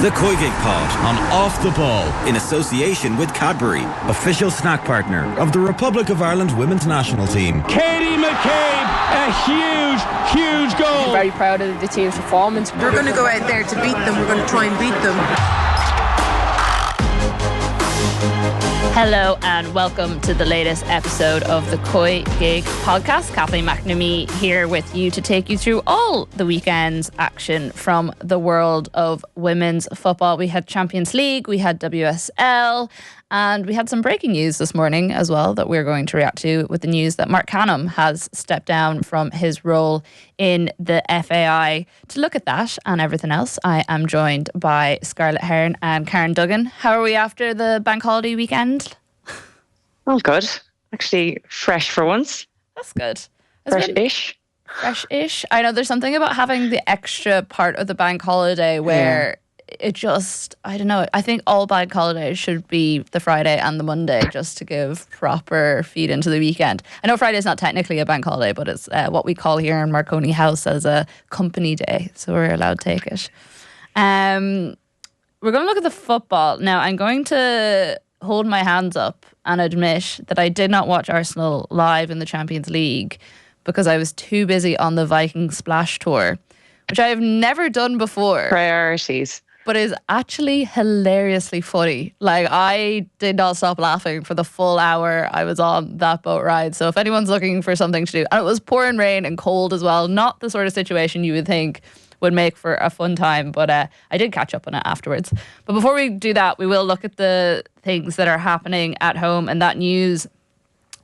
The COYGIG Pod on Off the Ball in association with Cadbury, official snack partner of the Republic of Ireland women's national team. Katie McCabe, a huge goal. I'm very proud of the team's performance. We're going to go out there to beat them. We're going to try and beat them. Hello and welcome to the latest episode of the COYGIG podcast. Kathleen McNamee here with you to take you through all the weekend's action from the world of women's football. We had Champions League, we had WSL, and we had some breaking news this morning as well that we're going to react to, with the news that Marc Canham has stepped down from his role in the FAI. To look at that and everything else, I am joined by Scarlett, Herron and Karen Duggan. How are we after the bank holiday weekend? All good. Actually, fresh for once. That's good. Fresh-ish. Fresh-ish. I know there's something about having the extra part of the bank holiday where it just, I don't know, I think all bank holidays should be the Friday and the Monday just to give proper feed into the weekend. I know Friday's not technically a bank holiday, but it's what we call here in Marconi House as a company day, so we're allowed to take it. We're going to look at the football. Now, I'm going to hold my hands up and admit that I did not watch Arsenal live in the Champions League because I was too busy on the Viking Splash Tour, which I have never done before. Priorities. But is actually hilariously funny. Like, I did not stop laughing for the full hour I was on that boat ride. So if anyone's looking for something to do, and it was pouring rain and cold as well, not the sort of situation you would think would make for a fun time, but I did catch up on it afterwards. But before we do that, we will look at the things that are happening at home, and that news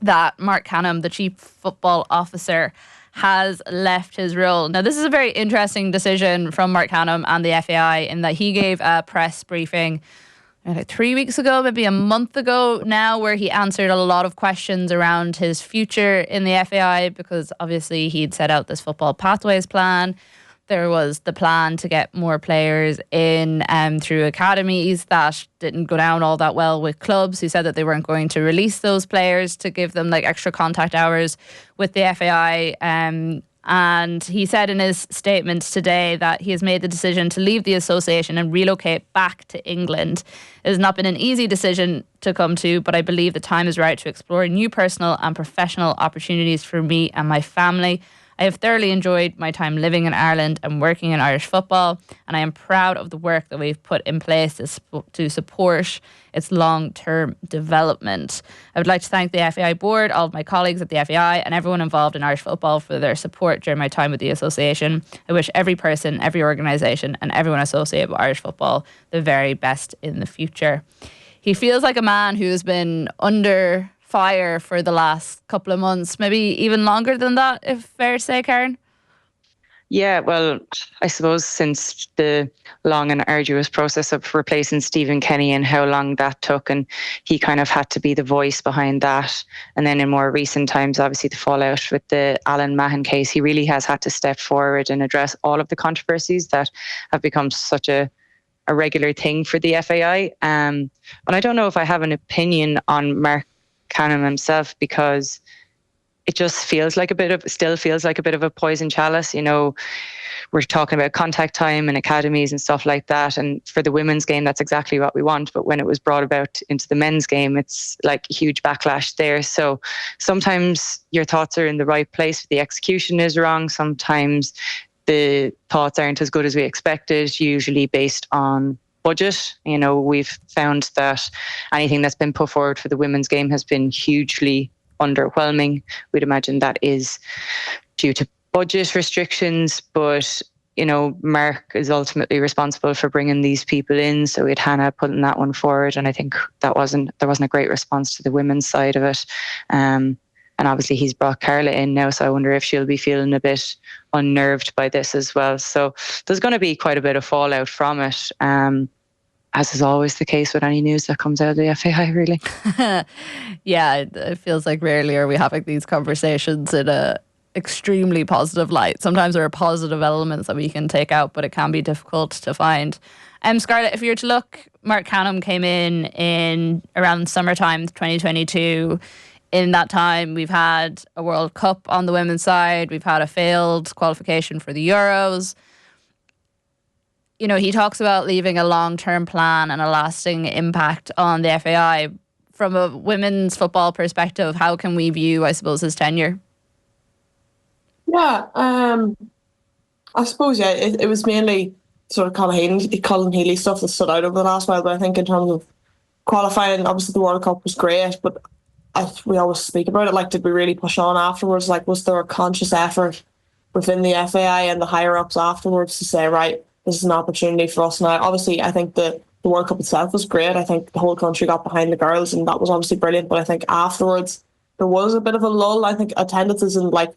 that Marc Canham, the chief football officer, has left his role. Now, this is a very interesting decision from Marc Canham and the FAI in that he gave a press briefing like 3 weeks ago, maybe a month ago now, where he answered a lot of questions around his future in the FAI, because obviously he'd set out this football pathways plan. There was the plan to get more players in through academies that didn't go down all that well with clubs who said that they weren't going to release those players to give them like extra contact hours with the FAI. And he said in his statement today that he has made the decision to leave the association and relocate back to England. It has not been an easy decision to come to, but I believe the time is right to explore new personal and professional opportunities for me and my family. I have thoroughly enjoyed my time living in Ireland and working in Irish football, and I am proud of the work that we've put in place to support its long-term development. I would like to thank the FAI board, all of my colleagues at the FAI, and everyone involved in Irish football for their support during my time with the association. I wish every person, every organisation, and everyone associated with Irish football the very best in the future. He feels like a man who has been under fire for the last couple of months, maybe even longer than that, if fair to say, Karen? Yeah, well, I suppose since the long and arduous process of replacing Stephen Kenny and how long that took, and he kind of had to be the voice behind that. And then in more recent times, obviously the fallout with the Alan Mahon case, he really has had to step forward and address all of the controversies that have become such a regular thing for the FAI. And I don't know if I have an opinion on Marc Canham himself, because it just still feels like a bit of a poison chalice. You know, we're talking about contact time and academies and stuff like that. And for the women's game, that's exactly what we want. But when it was brought about into the men's game, it's like a huge backlash there. So sometimes your thoughts are in the right place, the execution is wrong. Sometimes the thoughts aren't as good as we expected, usually based on budget. You know, we've found that anything that's been put forward for the women's game has been hugely underwhelming. We'd imagine that is due to budget restrictions, but you know, Marc is ultimately responsible for bringing these people in. So we had Hannah putting that one forward, and I think there wasn't a great response to the women's side of it. And obviously he's brought Carla in now, so I wonder if she'll be feeling a bit unnerved by this as well. So there's going to be quite a bit of fallout from it, as is always the case with any news that comes out of the FAI, really. Yeah, it feels like rarely are we having these conversations in a extremely positive light. Sometimes there are positive elements that we can take out, but it can be difficult to find. Scarlett, if you were to look, Marc Canham came in around summertime 2022. In that time, we've had a World Cup on the women's side. We've had a failed qualification for the Euros. you know, he talks about leaving a long-term plan and a lasting impact on the FAI. From a women's football perspective, how can we view, I suppose, his tenure? Yeah, I suppose, it was mainly sort of Colin Healy stuff that stood out over the last while, but I think in terms of qualifying, obviously the World Cup was great, but we always speak about it, like, did we really push on afterwards? Like, was there a conscious effort within the FAI and the higher-ups afterwards to say, right, this is an opportunity for us now? Obviously, I think the World Cup itself was great. I think the whole country got behind the girls, and that was obviously brilliant, but I think afterwards there was a bit of a lull. I think attendances in, like,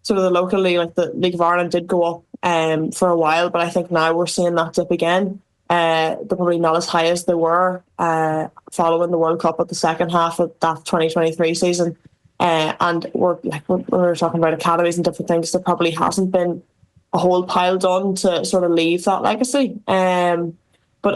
sort of the local league, like the League of Ireland, did go up for a while, but I think now we're seeing that dip again. They're probably not as high as they were following the World Cup at the second half of that 2023 season. And we're talking about academies and different things. There probably hasn't been a whole pile done to sort of leave that legacy. But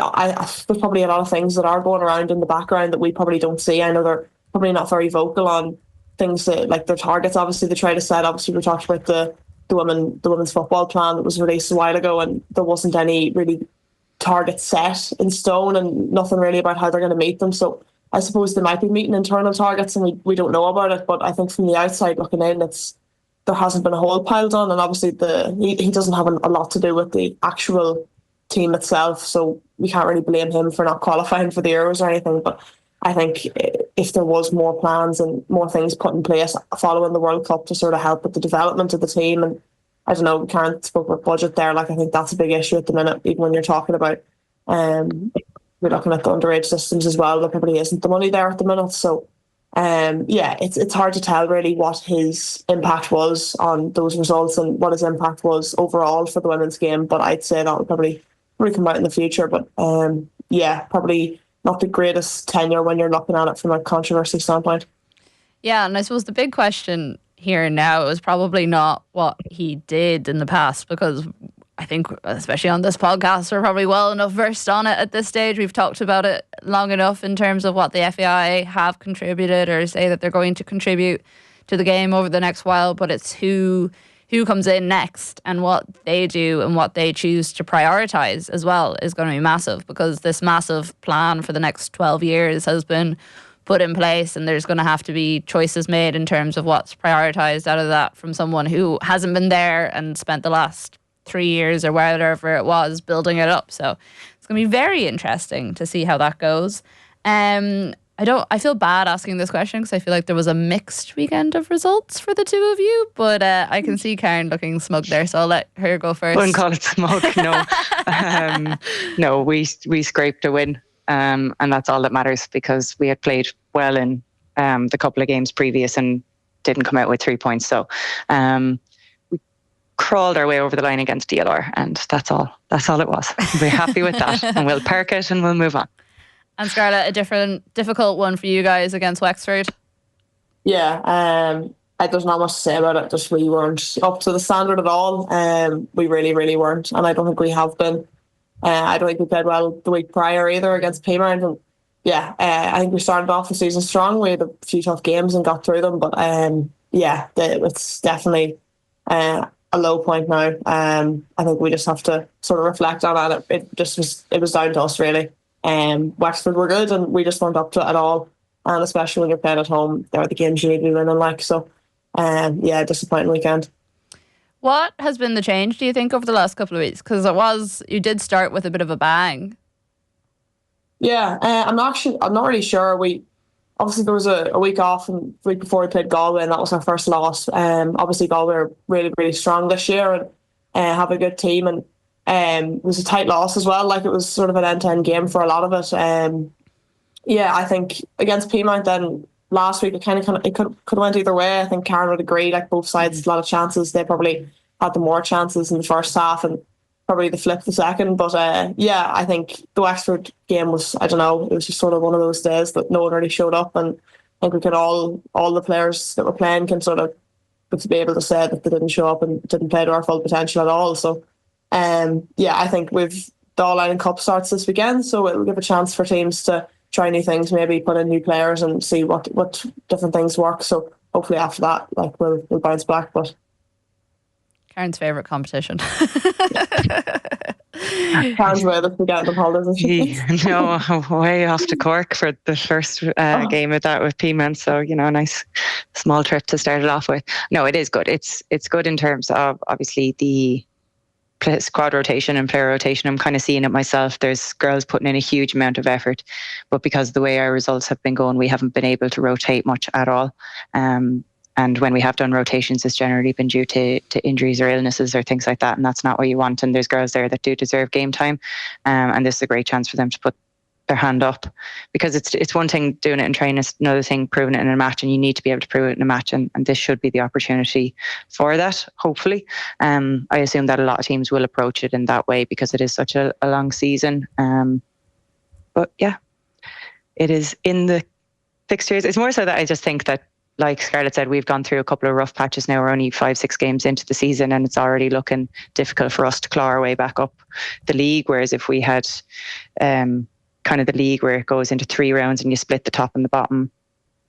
there's probably a lot of things that are going around in the background that we probably don't see. I know they're probably not very vocal on things that, like, their targets. Obviously, they try to set. Obviously, we talked about the women's football plan that was released a while ago, and there wasn't any really targets set in stone and nothing really about how they're going to meet them. So I suppose they might be meeting internal targets and we don't know about it. But I think from the outside looking in, there hasn't been a whole pile done, and obviously he doesn't have a lot to do with the actual team itself, so we can't really blame him for not qualifying for the Euros or anything. But I think if there was more plans and more things put in place following the World Cup to sort of help with the development of the team, and I don't know, Karen spoke about budget there. Like, I think that's a big issue at the minute, even when you're talking about we're looking at the underage systems as well. There probably isn't the money there at the minute. So it's hard to tell really what his impact was on those results and what his impact was overall for the women's game. But I'd say that will probably come out in the future. But probably not the greatest tenure when you're looking at it from a controversy standpoint. Yeah, and I suppose the big question here now is probably not what he did in the past, because I think, especially on this podcast, we're probably well enough versed on it at this stage. We've talked about it long enough in terms of what the FAI have contributed or say that they're going to contribute to the game over the next while, but it's who comes in next and what they do and what they choose to prioritise as well is going to be massive, because this massive plan for the next 12 years has been put in place, and there's going to have to be choices made in terms of what's prioritised out of that from someone who hasn't been there and spent the last 3 years or whatever it was building it up. So it's going to be very interesting to see how that goes. I feel bad asking this question because I feel like there was a mixed weekend of results for the two of you, but I can see Karen looking smug there, so I'll let her go first. Wouldn't call it smug, no. No, we scraped a win, and that's all that matters, because we had played well in the couple of games previous and didn't come out with 3 points. So we crawled our way over the line against DLR, and that's all it was. We're happy with that, and we'll park it and we'll move on. And Scarlett, a difficult one for you guys against Wexford. Yeah, there's not much to say about it. Just we weren't up to the standard at all. We really, really weren't, and I don't think we have been. I don't think we played well the week prior either against Peamount. And I think we started off the season strong. We had a few tough games and got through them, but it's definitely a low point now. I think we just have to sort of reflect on it. It was down to us really. Wexford were good and we just weren't up to it at all, and especially when you're playing at home, they're the games you need to be winning, like. So disappointing weekend. What has been the change, do you think, over the last couple of weeks? Because you did start with a bit of a bang. I'm not really sure. Obviously there was a week off, and the week before we played Galway, and that was our first loss. Obviously Galway are really, really strong this year and have a good team, and it was a tight loss as well. Like, it was sort of an end-to-end game for a lot of it. I think against Peamount then last week, it could have went either way. I think Karen would agree. Like, both sides, a lot of chances. They probably had the more chances in the first half and probably the flip the second. But I think the Wexford game was, I don't know, it was just sort of one of those days that no one really showed up, and I think we can all the players that were playing can sort of be able to say that they didn't show up and didn't play to our full potential at all. So I think the All-Ireland Cup starts this weekend, so it will give a chance for teams to try new things, maybe put in new players and see what different things work. So hopefully after that, like, we'll bounce back. But Karen's favourite competition. Can't wait to forget the holidays. No, way off to Cork for the first game of that with Peaman. So, a nice small trip to start it off with. No, it is good. It's good in terms of obviously the squad rotation and player rotation. I'm kind of seeing it myself. There's girls putting in a huge amount of effort, but because of the way our results have been going, we haven't been able to rotate much at all. And when we have done rotations, it's generally been due to injuries or illnesses or things like that. And that's not what you want. And there's girls there that do deserve game time. And this is a great chance for them to put their hand up, because it's one thing doing it in training, it's another thing proving it in a match, and you need to be able to prove it in a match. And this should be the opportunity for that, hopefully. I assume that a lot of teams will approach it in that way because it is such a long season. But yeah, it is in the fixtures. It's more so that I just think that, like Scarlett said, we've gone through a couple of rough patches now. We're only 5-6 games into the season and it's already looking difficult for us to claw our way back up the league. Whereas if we had kind of the league where it goes into 3 rounds and you split the top and the bottom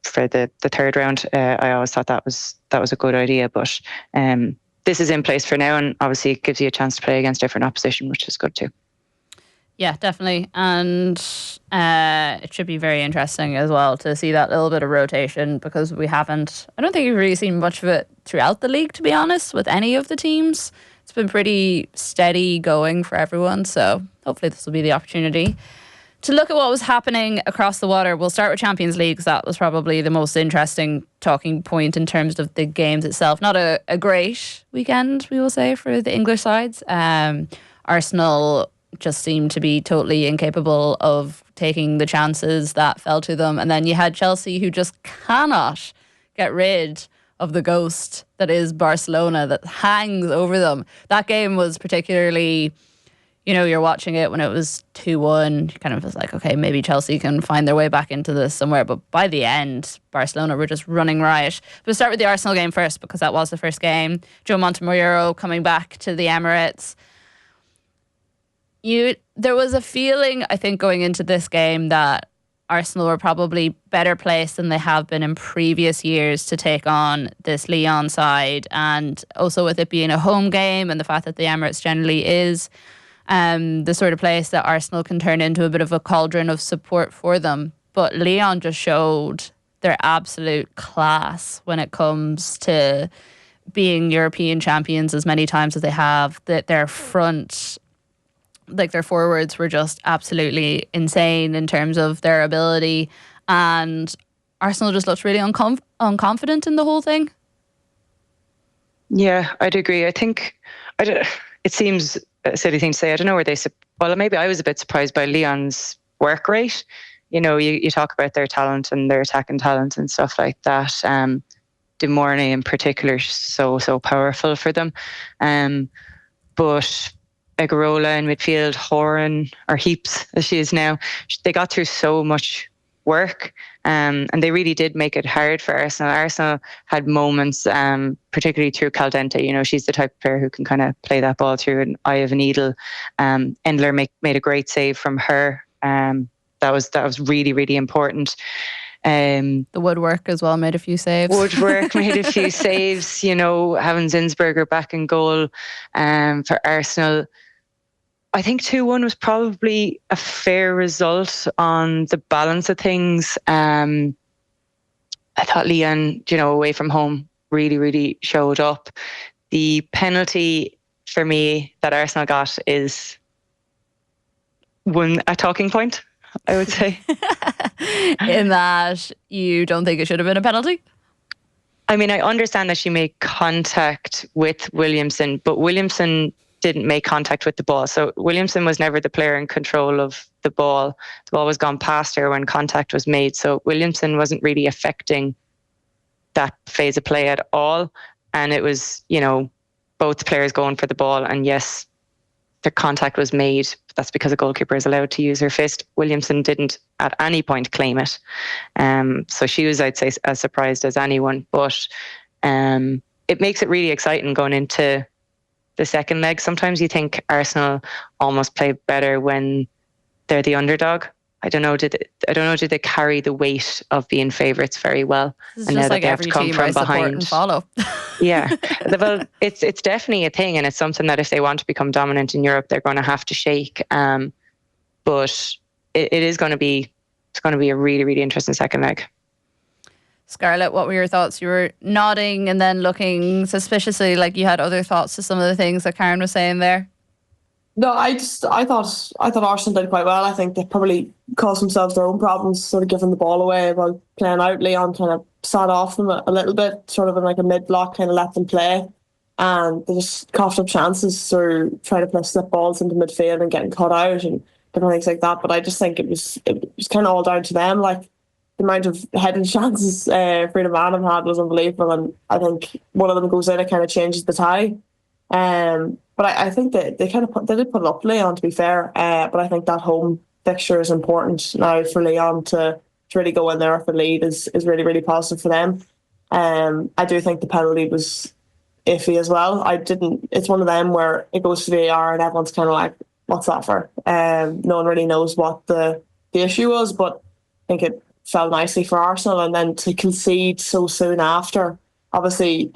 for the third round, I always thought that was a good idea. But this is in place for now, and obviously it gives you a chance to play against different opposition, which is good too. Yeah, definitely. And it should be very interesting as well to see that little bit of rotation, because I don't think we've really seen much of it throughout the league, to be honest, with any of the teams. It's been pretty steady going for everyone. So hopefully this will be the opportunity to look at what was happening across the water. We'll start with Champions League, because that was probably the most interesting talking point in terms of the games itself. Not a great weekend, we will say, for the English sides. Arsenal just seemed to be totally incapable of taking the chances that fell to them. And then you had Chelsea, who just cannot get rid of the ghost that is Barcelona, that hangs over them. That game was particularly, you're watching it when it was 2-1, you kind of was like, okay, maybe Chelsea can find their way back into this somewhere. But by the end, Barcelona were just running riot. But we'll start with the Arsenal game first, because that was the first game. Joe Montemurro coming back to the Emirates. There was a feeling, I think, going into this game that Arsenal were probably better placed than they have been in previous years to take on this Lyon side. And also with it being a home game and the fact that the Emirates generally is the sort of place that Arsenal can turn into a bit of a cauldron of support for them. But Lyon just showed their absolute class when it comes to being European champions as many times as they have. That their front, like their forwards, were just absolutely insane in terms of their ability, and Arsenal just looked really unconfident in the whole thing. Yeah, I'd agree. I think it seems a silly thing to say. I don't know where maybe I was a bit surprised by Lyon's work rate. You talk about their talent and their attacking talent and stuff like that. De Mornay in particular, so powerful for them. But Egarola in midfield, Herron, or Heaps as she is now, they got through so much work, and they really did make it hard for Arsenal. Arsenal had moments, particularly through Caldente. She's the type of player who can kind of play that ball through an eye of a needle. Endler made a great save from her. That was really, really important. The Woodwork as well made a few saves. Woodwork made a few saves. Having Zinsberger back in goal for Arsenal. I think 2-1 was probably a fair result on the balance of things. I thought Lyon, away from home, really, really showed up. The penalty for me that Arsenal got is a talking point, I would say. In that you don't think it should have been a penalty? I mean, I understand that she made contact with Williamson, but Williamson didn't make contact with the ball. So Williamson was never the player in control of the ball. The ball was gone past her when contact was made. So Williamson wasn't really affecting that phase of play at all. And it was, both players going for the ball. And yes, the contact was made. That's because a goalkeeper is allowed to use her fist. Williamson didn't at any point claim it. So she was, I'd say, as surprised as anyone. But it makes it really exciting going into the second leg. Sometimes you think Arsenal almost play better when they're the underdog. I don't know. Did they carry the weight of being favourites very well? It's and just now like that they have every to come team from I support behind and follow. Yeah, well, it's definitely a thing, and it's something that if they want to become dominant in Europe, they're going to have to shake. But it is going to be a really, really interesting second leg. Scarlett, what were your thoughts? You were nodding and then looking suspiciously like you had other thoughts to some of the things that Karen was saying there. No, I thought Arsenal did quite well. I think they probably caused themselves their own problems, sort of giving the ball away while playing out. Leon kind of sat off them a little bit, sort of in like a mid-block, kind of let them play. And they just coughed up chances through trying to play slip balls into midfield and getting cut out and different things like that. But I just think it was kind of all down to them. Like, the amount of heading chances Freedom Adam had was unbelievable. And I think one of them goes in, it kind of changes the tie. But I think that they did put it up Leon, to be fair. But I think that home fixture is important now for Leon to really go in there with the lead is really, really positive for them. I do think the penalty was iffy as well. It's one of them where it goes to VAR and everyone's kind of like, what's that for? No one really knows what the issue was, but I think it fell nicely for Arsenal. And then to concede so soon after, obviously,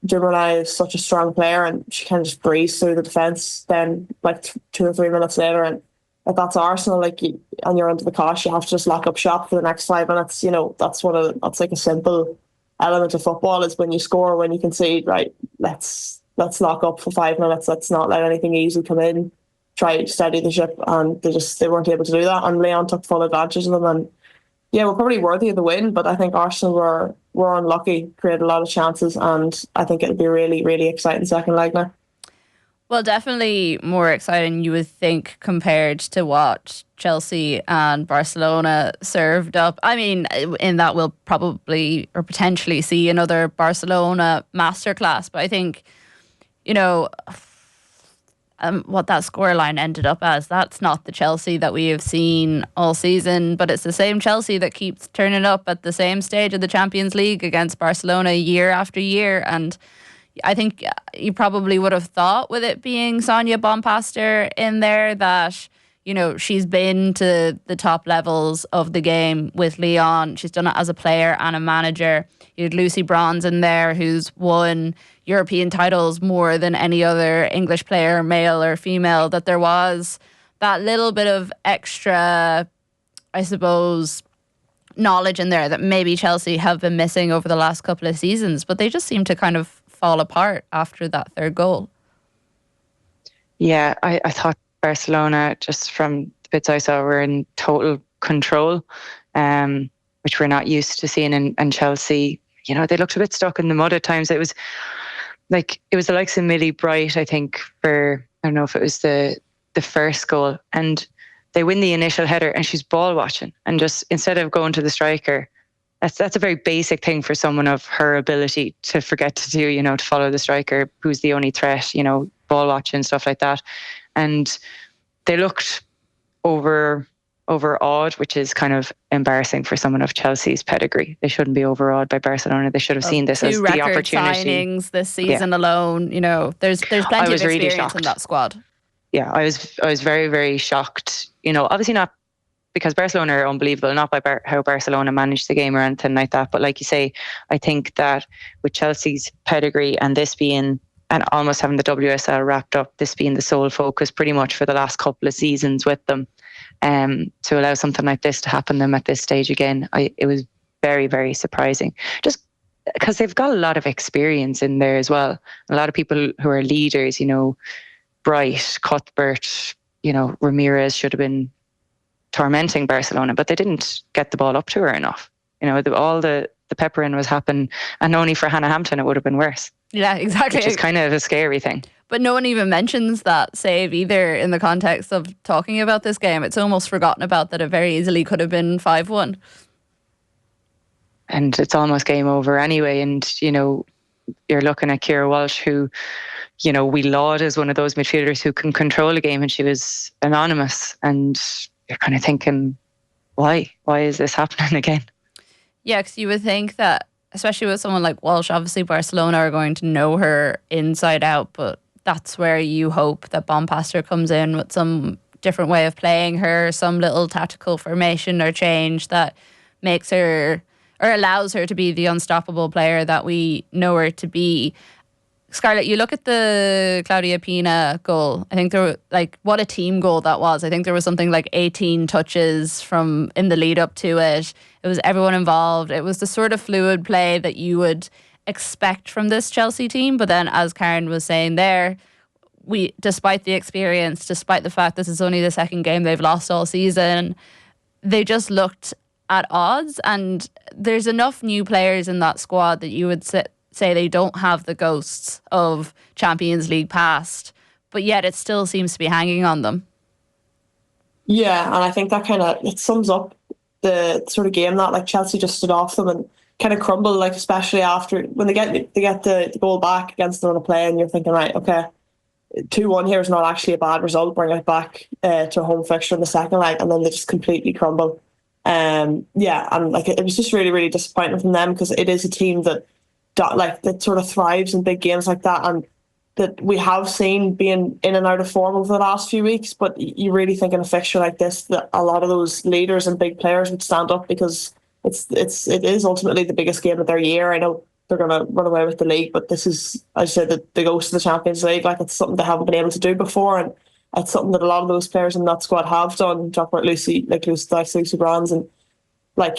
Jumberlai is such a strong player and she kind of just breezed through the defence then like 2 or 3 minutes later. And if that's Arsenal, and you're under the cosh, you have to just lock up shop for the next 5 minutes. You know, that's like a simple element of football is when you score, when you concede, right, let's lock up for 5 minutes. Let's not let anything easy come in. Try to steady the ship. And they weren't able to do that. And Leon took full advantage of them. And yeah, we're probably worthy of the win, but I think Arsenal were unlucky, created a lot of chances, and I think it'll be a really, really exciting second leg now. Well, definitely more exciting, you would think, compared to what Chelsea and Barcelona served up. I mean, in that we'll probably or potentially see another Barcelona masterclass, but I think, you know, what that scoreline ended up as, that's not the Chelsea that we have seen all season, but it's the same Chelsea that keeps turning up at the same stage of the Champions League against Barcelona year after year. And I think you probably would have thought, with it being Sonia Bonpastor in there, that, you know, she's been to the top levels of the game with Lyon. She's done it as a player and a manager. You had Lucy Bronze in there, who's won European titles more than any other English player, male or female, that there was that little bit of extra, I suppose, knowledge in there that maybe Chelsea have been missing over the last couple of seasons, but they just seem to kind of fall apart after that third goal. Yeah, I thought Barcelona, just from the bits I saw, were in total control, which we're not used to seeing in Chelsea. You know, they looked a bit stuck in the mud at times. It was the likes of Millie Bright, I think, for, I don't know if it was the first goal, and they win the initial header and she's ball watching, and just instead of going to the striker, that's a very basic thing for someone of her ability to forget to do, you know, to follow the striker who's the only threat, you know, ball watching, stuff like that. And they looked overawed, which is kind of embarrassing for someone of Chelsea's pedigree. They shouldn't be overawed by Barcelona. They should have seen this as the opportunity. 2 record signings this season alone. You know, there's plenty of experience in that squad. Yeah, I was very, very shocked. You know, obviously not because Barcelona are unbelievable, not by how Barcelona managed the game or anything like that. But like you say, I think that with Chelsea's pedigree and this being, and almost having the WSL wrapped up, this being the sole focus pretty much for the last couple of seasons with them, to allow something like this to happen to them at this stage again, it was very, very surprising. Just because they've got a lot of experience in there as well. A lot of people who are leaders, you know, Bright, Cuthbert, you know, Ramirez should have been tormenting Barcelona, but they didn't get the ball up to her enough. You know, all the peppering was happening, and only for Hannah Hampton it would have been worse. Yeah, exactly. Which is kind of a scary thing. But no one even mentions that save either in the context of talking about this game. It's almost forgotten about that it very easily could have been 5-1. And it's almost game over anyway. And, you know, you're looking at Ciara Walsh, who, you know, we laud as one of those midfielders who can control a game, and she was anonymous. And you're kind of thinking, why? Why is this happening again? Yeah, because you would think that, especially with someone like Walsh, obviously Barcelona are going to know her inside out, but that's where you hope that Bonpastor comes in with some different way of playing her, some little tactical formation or change that makes her or allows her to be the unstoppable player that we know her to be. Scarlett, you look at the Claudia Pina goal. I think there were, like, what a team goal that was. I think there was something like 18 touches from in the lead up to it. It was everyone involved. It was the sort of fluid play that you would expect from this Chelsea team. But then, as Karen was saying there, despite the experience, despite the fact this is only the second game they've lost all season, they just looked at odds. And there's enough new players in that squad that you would say they don't have the ghosts of Champions League past, but yet it still seems to be hanging on them. Yeah, and I think that kind of, it sums up the sort of game that, like, Chelsea just stood off them and kind of crumbled, like, especially after when they get the goal back against them on a play, and you're thinking, right, okay, 2-1 here is not actually a bad result, bring it back to a home fixture in the second leg, and then they just completely crumble. Yeah, and like it was just really, really disappointing from them, because it is a team that sort of thrives in big games like that, and that we have seen being in and out of form over the last few weeks. But you really think in a fixture like this that a lot of those leaders and big players would stand up, because it is ultimately the biggest game of their year. I know they're going to run away with the league, but this is, as I said, the ghost of the Champions League. Like, it's something they haven't been able to do before, and it's something that a lot of those players in that squad have done. Talk about Lucy Bronze, and like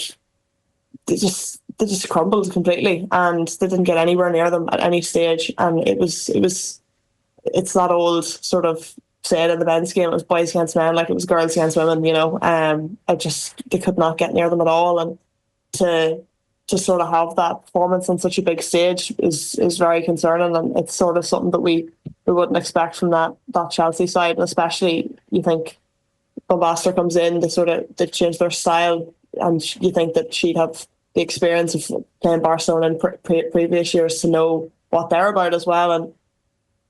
they just crumbled completely, and they didn't get anywhere near them at any stage. And it's that old sort of saying in the men's game, it was boys against men, like it was girls against women, you know. They could not get near them at all, and to sort of have that performance on such a big stage is very concerning, and it's sort of something that we wouldn't expect from that Chelsea side. And especially, you think Bombastor comes in, they change their style, and you think that she'd have the experience of playing Barcelona in previous years to know what they're about as well. And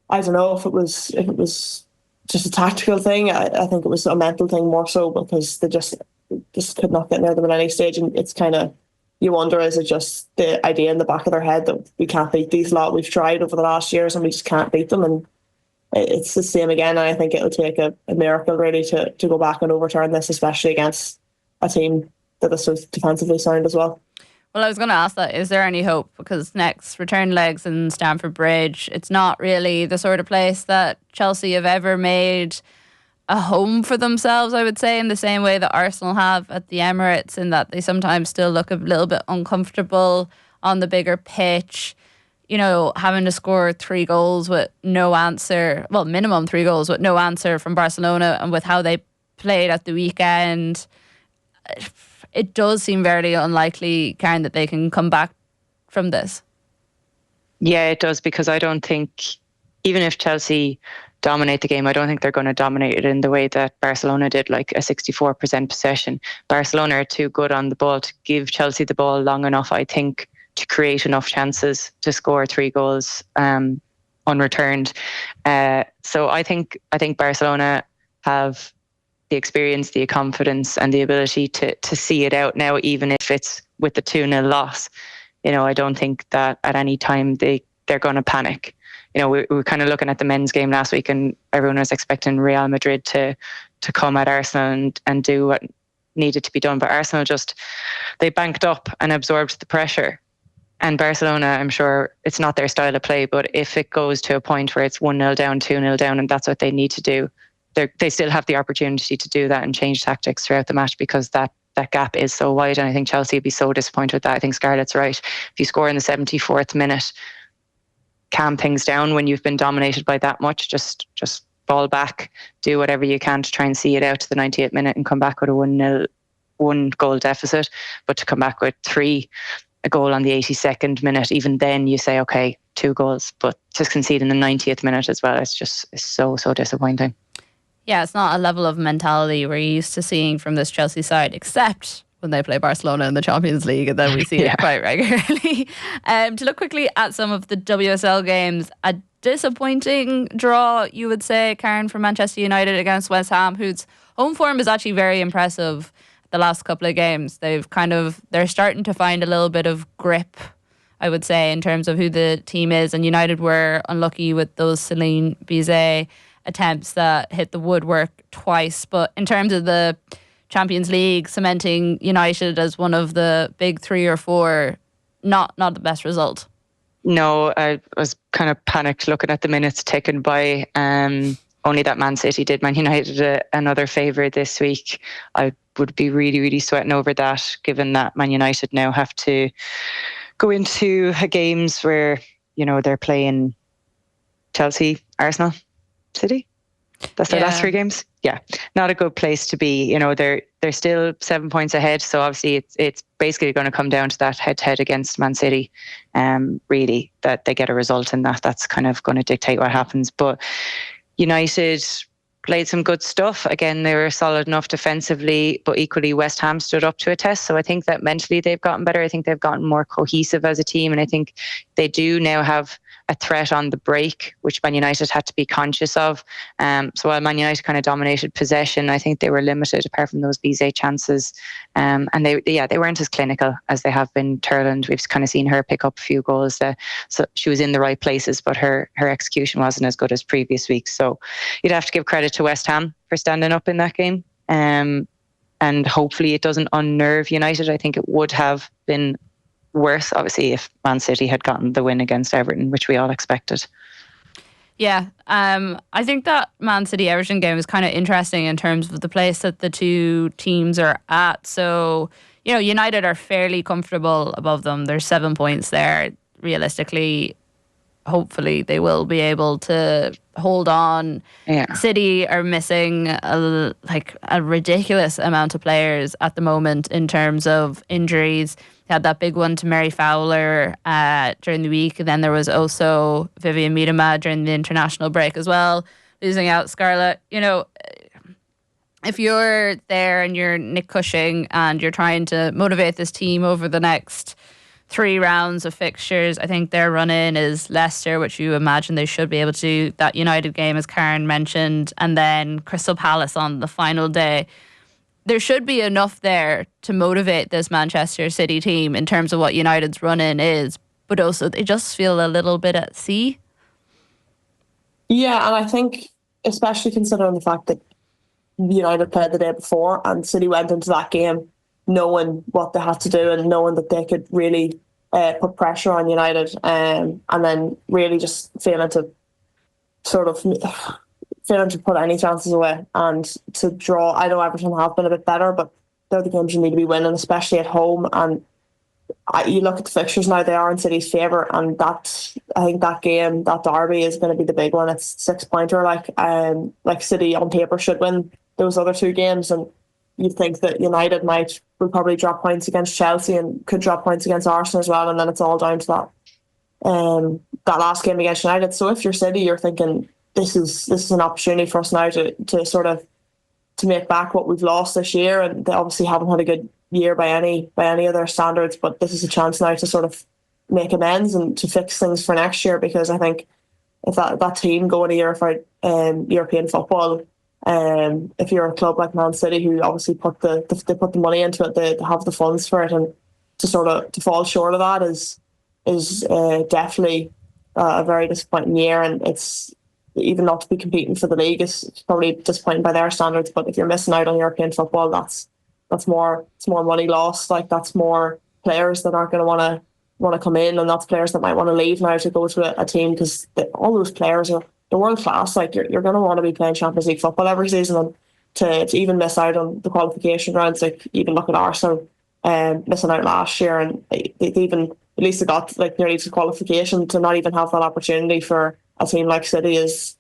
I don't know if it was just a tactical thing. I think it was a mental thing more so, because they just could not get near them at any stage. And it's kind of, you wonder, is it just the idea in the back of their head that we can't beat these lot? We've tried over the last years and we just can't beat them. And it's the same again. And I think it'll take a miracle really to go back and overturn this, especially against a team that is so defensively sound as well. Well, I was going to ask that, is there any hope? Because next return legs in Stamford Bridge, it's not really the sort of place that Chelsea have ever made a home for themselves, I would say, in the same way that Arsenal have at the Emirates, in that they sometimes still look a little bit uncomfortable on the bigger pitch. You know, having to score 3 goals with no answer, well, minimum 3 goals with no answer from Barcelona, and with how they played at the weekend, it does seem very unlikely, Karen, that they can come back from this. Yeah, it does, because I don't think, even if Chelsea dominate the game, I don't think they're going to dominate it in the way that Barcelona did, like a 64% possession. Barcelona are too good on the ball to give Chelsea the ball long enough, I think, to create enough chances to score 3 goals unreturned. So I think Barcelona have the experience, the confidence, and the ability to see it out now, even if it's with the 2-0 loss. You know, I don't think that at any time they're going to panic. You know, we were kind of looking at the men's game last week, and everyone was expecting Real Madrid to come at Arsenal and do what needed to be done. But Arsenal they banked up and absorbed the pressure. And Barcelona, I'm sure it's not their style of play, but if it goes to a point where it's 1-0 down, 2-0 down, and that's what they need to do, they still have the opportunity to do that and change tactics throughout the match, because that gap is so wide. And I think Chelsea would be so disappointed with that. I think Scarlett's right. If you score in the 74th minute, calm things down when you've been dominated by that much. Just fall back, do whatever you can to try and see it out to the 98th minute and come back with a 1-0, 1 goal deficit. But to come back with 3, a goal on the 82nd minute, even then you say, okay, 2 goals. But to concede in the 90th minute as well, it's so disappointing. Yeah, it's not a level of mentality we're used to seeing from this Chelsea side, except when they play Barcelona in the Champions League, and then we see it quite regularly. To look quickly at some of the WSL games, a disappointing draw, you would say, Karen, for Manchester United against West Ham, whose home form is actually very impressive the last couple of games. They're starting to find a little bit of grip, I would say, in terms of who the team is, and United were unlucky with those Celine Bizet attempts that hit the woodwork twice. But in terms of the Champions League, cementing United as one of the big 3 or 4, not the best result. No, I was kind of panicked looking at the minutes taken by. Only that Man City did Man United another favour this week. I would be really, really sweating over that, given that Man United now have to go into games where, they're playing Chelsea, Arsenal, City. That's their last 3 games. Yeah, not a good place to be. They're still 7 points ahead. So obviously it's basically going to come down to that head-to-head against Man City. Really, that they get a result in that. That's kind of going to dictate what happens. But United played some good stuff. Again, they were solid enough defensively, but equally West Ham stood up to a test. So I think that mentally they've gotten better. I think they've gotten more cohesive as a team. And I think they do now have a threat on the break, which Man United had to be conscious of. So while Man United kind of dominated possession, I think they were limited apart from those Bizet chances. And they weren't as clinical as they have been. Turland, we've kind of seen her pick up a few goals. So she was in the right places, but her execution wasn't as good as previous weeks. So you'd have to give credit to West Ham for standing up in that game. And hopefully it doesn't unnerve United. I think it would have been worse, obviously, if Man City had gotten the win against Everton, which we all expected. Yeah, I think that Man City Everton game is kind of interesting in terms of the place that the two teams are at. So, United are fairly comfortable above them. There's 7 points there. Realistically, hopefully they will be able to hold on. Yeah. City are missing a ridiculous amount of players at the moment in terms of injuries. They had that big one to Mary Fowler during the week, and then there was also Vivian Miedema during the international break as well, losing out Scarlett. If you're there and you're Nick Cushing and you're trying to motivate this team over the next 3 rounds of fixtures, I think their run-in is Leicester, which you imagine they should be able to do. That United game, as Karen mentioned, and then Crystal Palace on the final day. There should be enough there to motivate this Manchester City team in terms of what United's run-in is, but also they just feel a little bit at sea. Yeah, and I think, especially considering the fact that United played the day before and City went into that game knowing what they had to do and knowing that they could really put pressure on United, and then really just failing to put any chances away and to draw. I know Everton have been a bit better, but they're the games you need to be winning, especially at home. And you look at the fixtures now; they are in City's favour, and I think that game, that derby, is going to be the big one. It's 6-pointer. Like City on paper should win those other 2 games, and you'd think that United would probably drop points against Chelsea and could drop points against Arsenal as well, and then it's all down to that last game against United. So if you're City, you're thinking this is an opportunity for us now to sort of to make back what we've lost this year, and they obviously haven't had a good year by any of their standards, but this is a chance now to sort of make amends and to fix things for next year, because I think if that team go in a year for European football, if you're a club like Man City, who obviously put the money into it, they have the funds for it, and to fall short of that is definitely a very disappointing year. And it's even not to be competing for the league is probably disappointing by their standards. But if you're missing out on European football, it's more money lost. Like, that's more players that aren't going to want to come in, and that's players that might want to leave now to go to a team, because all those players are world class. Like, you're going to want to be playing Champions League football every season, and to even miss out on the qualification rounds, like even look at Arsenal missing out last year, and they even at least they got like nearly to qualification, to not even have that opportunity for a team like City is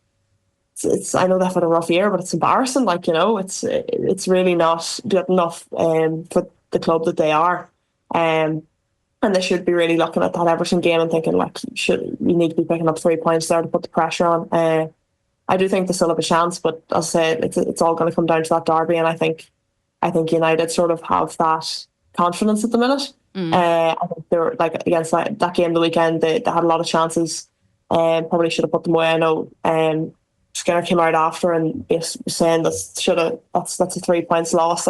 it's I know they've had a rough year, but it's embarrassing. Like, it's really not good enough for the club that they are, and they should be really looking at that Everton game and thinking, like, we need to be picking up 3 points there to put the pressure on. I do think they still have a chance, but as I say, it's all going to come down to that derby, and I think United sort of have that confidence at the minute. I think they were, like, against that game the weekend, they had a lot of chances, probably should have put them away. I know Skinner came out after and was saying that's a 3 points loss,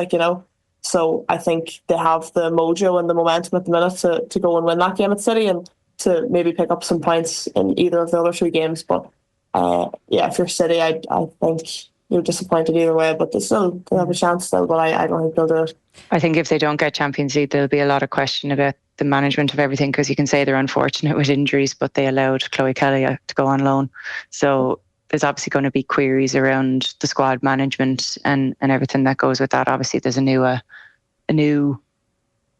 So I think they have the mojo and the momentum at the minute to go and win that game at City, and to maybe pick up some points in either of the other 2 games. But if you're City, I think you're disappointed either way, but they have a chance still, but I don't think they'll do it. I think if they don't get Champions League, there'll be a lot of question about the management of everything, because you can say they're unfortunate with injuries, but they allowed Chloe Kelly to go on loan. So there's obviously going to be queries around the squad management and everything that goes with that. Obviously, there's a new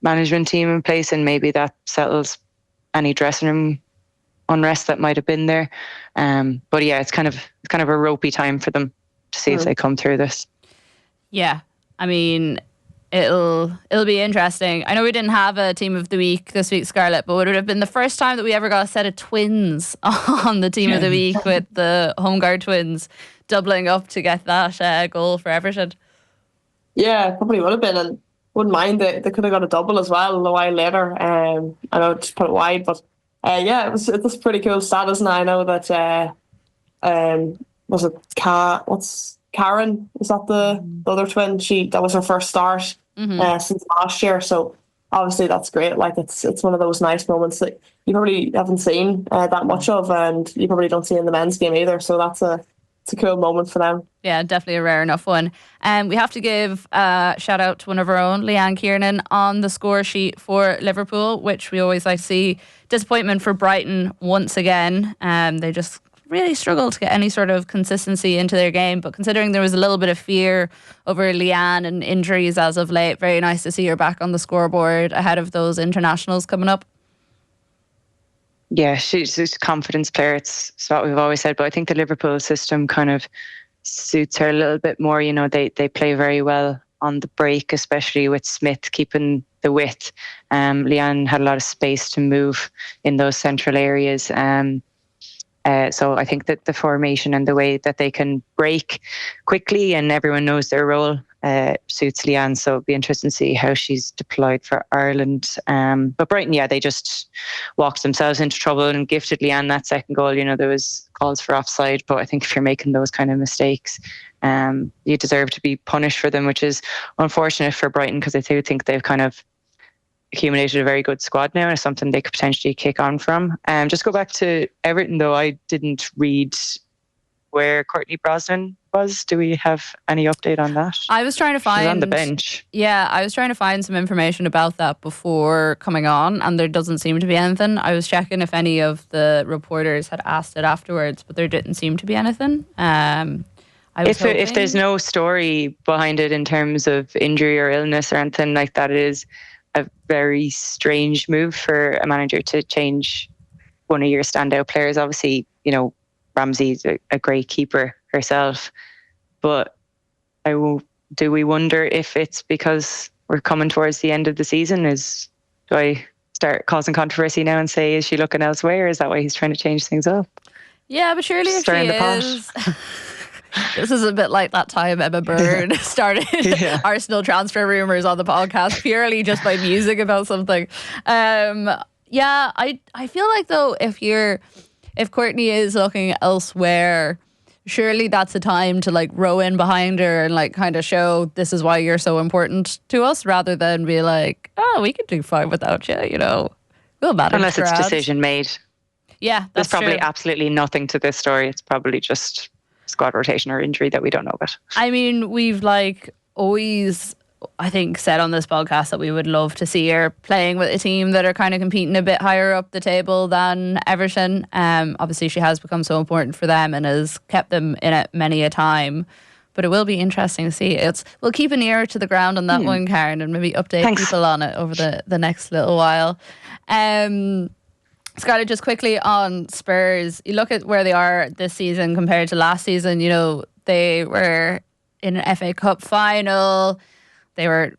management team in place, and maybe that settles any dressing room unrest that might have been there. But yeah, it's kind of a ropey time for them to see if they come through this. Yeah, I mean, it'll be interesting. I know we didn't have a team of the week this week, Scarlett, but would it have been the first time that we ever got a set of twins on the team of the week, with the home guard twins doubling up to get that goal for Everton? Yeah, probably would have been, and wouldn't mind they could have got a double as well a while later. I know just put it wide, but it was pretty cool stat, isn't it? I know that was it Karen? Is that the other twin? That was her first start since last year. So obviously that's great. Like it's one of those nice moments that you probably haven't seen that much of, and you probably don't see in the men's game either. So it's a cool moment for them. Yeah, definitely a rare enough one. We have to give a shout out to one of our own, Leanne Kiernan, on the score sheet for Liverpool, which we always like to see. Disappointment for Brighton once again. They just really struggled to get any sort of consistency into their game, but considering there was a little bit of fear over Leanne and injuries as of late, very nice to see her back on the scoreboard ahead of those internationals coming up. Yeah, she's a confidence player. It's what we've always said, but I think the Liverpool system kind of suits her a little bit more. You know, they play very well on the break, especially with Smith keeping the width. Leanne had a lot of space to move in those central areas. So I think that the formation and the way that they can break quickly and everyone knows their role suits Leanne. So it'll be interesting to see how she's deployed for Ireland. But Brighton, they just walked themselves into trouble and gifted Leanne that second goal. You know, there was calls for offside, but I think if you're making those kind of mistakes, you deserve to be punished for them, which is unfortunate for Brighton, because I do think they've kind of accumulated a very good squad now, and it's something they could potentially kick on from. Just go back to Everton though. I didn't read where Courtney Brosnan was. Do we have any update on that? I was trying to find... She's on the bench. Yeah, I was trying to find some information about that before coming on, and there doesn't seem to be anything. I was checking if any of the reporters had asked it afterwards, but there didn't seem to be anything. If there's no story behind it in terms of injury or illness or anything like that, it is a very strange move for a manager to change one of your standout players. Obviously, you know, Ramsey's a great keeper herself, but do we wonder if it's because we're coming towards the end of the season? Do I start causing controversy now and say, is she looking elsewhere? Is that why he's trying to change things up? Yeah, but surely if she is... This is a bit like that time Emma Byrne started Arsenal transfer rumours on the podcast purely just by musing about something. I feel like though if Courtney is looking elsewhere, surely that's a time to like row in behind her and like kind of show this is why you're so important to us, rather than be like, oh, we could do fine without you, you know. We'll manage. Unless it's decision made. Yeah, there's probably true. Absolutely nothing to this story. It's probably just squad rotation or injury that we don't know about. I mean, we've like always, I think, said on this podcast that we would love to see her playing with a team that are kind of competing a bit higher up the table than Everton. Obviously she has become so important for them and has kept them in it many a time, but it will be interesting to see. We'll keep an ear to the ground on that one, Karen, and maybe update people on it over the next little while. Scarlett, just quickly on Spurs, you look at where they are this season compared to last season. You know, they were in an FA Cup final. They were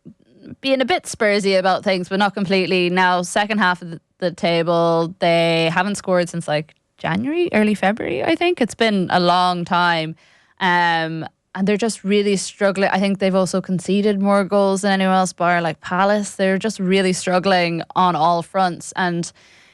being a bit Spursy about things, but not completely. Now, second half of the table, they haven't scored since like January, early February, I think. It's been a long time. And they're just really struggling. I think they've also conceded more goals than anyone else, bar like Palace. They're just really struggling on all fronts. And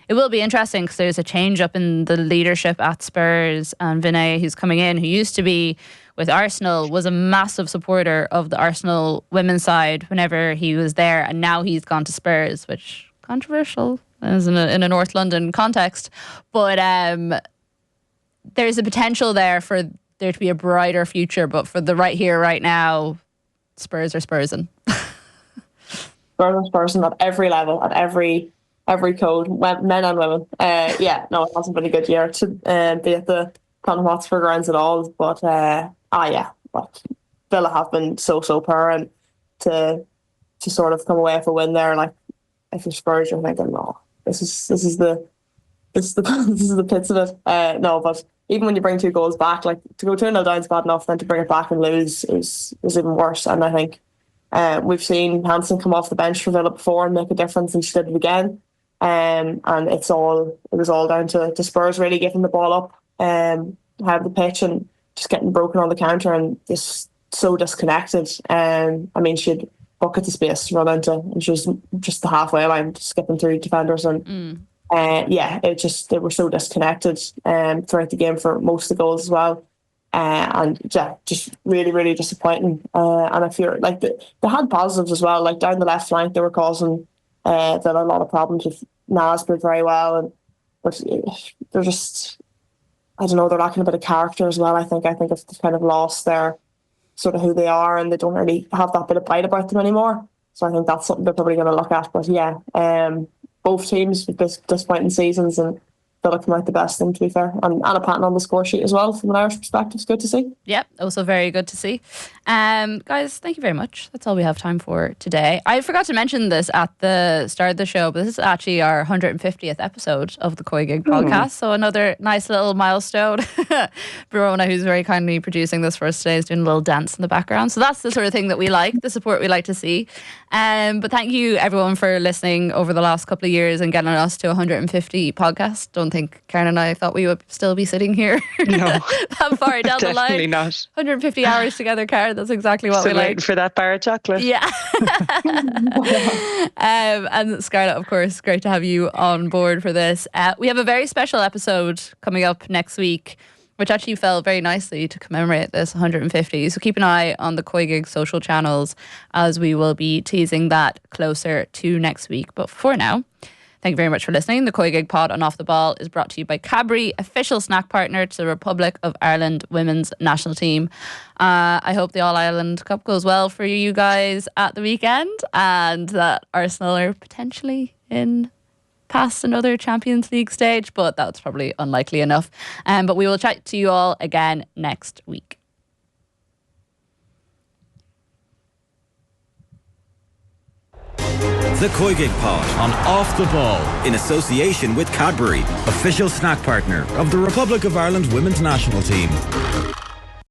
it will be interesting because there's a change up in the leadership at Spurs, and Vinay, who's coming in, who used to be with Arsenal, was a massive supporter of the Arsenal women's side whenever he was there, and now he's gone to Spurs, which controversial is in a North London context, but there's a potential there for there to be a brighter future, but for the right here, right now, Spurs are Spursing. Spurs at every level, at every code, men and women. It hasn't been a good year to be at the Tottenham Hotspur grounds at all. But Villa have been so poor, and to sort of come away with a win there, like if you're Spurs, you're thinking, no, this is the pits of it. No, but even when you bring 2 goals back, like to go 2-0 down is bad enough, then to bring it back and lose is even worse. And I think we've seen Hansen come off the bench for Villa before and make a difference, and she did it again. And it was all down to Spurs really getting the ball up have the pitch and just getting broken on the counter and just so disconnected. I mean, she had buckets of space to run into, and she was just the halfway line, skipping through defenders, and they were so disconnected throughout the game for most of the goals as well. Just really, really disappointing. And I feel like they had positives as well. Like down the left flank, they were causing a lot of problems with Nasbert very well, but they're just, I don't know, they're lacking a bit of character as well. I think if they've kind of lost their sort of who they are, and they don't really have that bit of bite about them anymore. So I think that's something they're probably going to look at. But both teams with disappointing seasons, and Villa come out the best thing, to be fair. And Anna Patton on the score sheet as well, from an Irish perspective. It's good to see. Yep, also very good to see. Guys, thank you very much. That's all we have time for today. I forgot to mention this at the start of the show, but this is actually our 150th episode of the COYGIG podcast. So another nice little milestone. Verona, who's very kindly producing this for us today, is doing a little dance in the background. So that's the sort of thing that we like, the support we like to see. But thank you everyone for listening over the last couple of years and getting us to 150 podcasts. Don't think Karen and I thought we would still be sitting here that far down the line. Definitely not. 150 hours together, Karen. That's exactly what we like. Waiting for that bar of chocolate. Yeah. And Scarlett, of course, great to have you on board for this. We have a very special episode coming up next week, which actually fell very nicely to commemorate this 150. So keep an eye on the COYGIG social channels, as we will be teasing that closer to next week. But for now, thank you very much for listening. The COYGIG Pod on Off the Ball is brought to you by Cadbury, official snack partner to the Republic of Ireland women's national team. I hope the All-Ireland Cup goes well for you guys at the weekend, and that Arsenal are potentially in past another Champions League stage, but that's probably unlikely enough. But we will chat to you all again next week. The COYGIG Pod on Off the Ball, in association with Cadbury, official snack partner of the Republic of Ireland women's national team.